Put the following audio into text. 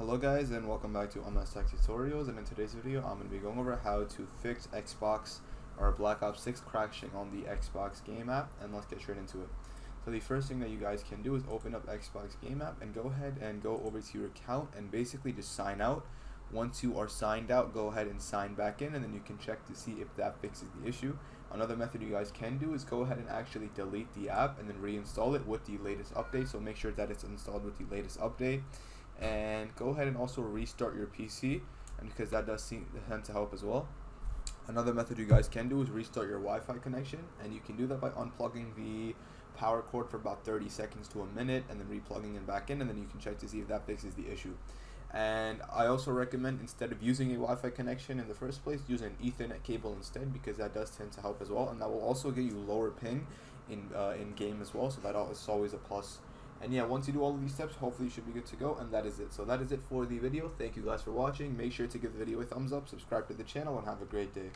Hello guys, and welcome back to MS Tech Tutorials, and in today's video I'm going to be going over how to fix Xbox or Black Ops 6 crashing on the Xbox game app, and let's get straight into it. So the first thing that you guys can do is open up Xbox game app and go ahead and go over to your account and basically just sign out. Once you are signed out, go ahead and sign back in, and then you can check to see if that fixes the issue. Another method you guys can do is go ahead and actually delete the app and then reinstall it with the latest update. So make sure that it's installed with the latest update, and go ahead and also restart your PC, and because that does tend to help as well. Another method you guys can do is restart your Wi-Fi connection, and you can do that by unplugging the power cord for about 30 seconds to a minute and then replugging it back in, and then you can check to see if that fixes the issue. And I also recommend, instead of using a Wi-Fi connection in the first place, use an Ethernet cable instead, because that does tend to help as well, and that will also get you lower ping in game as well, so that is always a plus. And yeah, once you do all of these steps, hopefully you should be good to go, and that is it. So that is it for the video. Thank you guys for watching. Make sure to give the video a thumbs up, subscribe to the channel, and have a great day.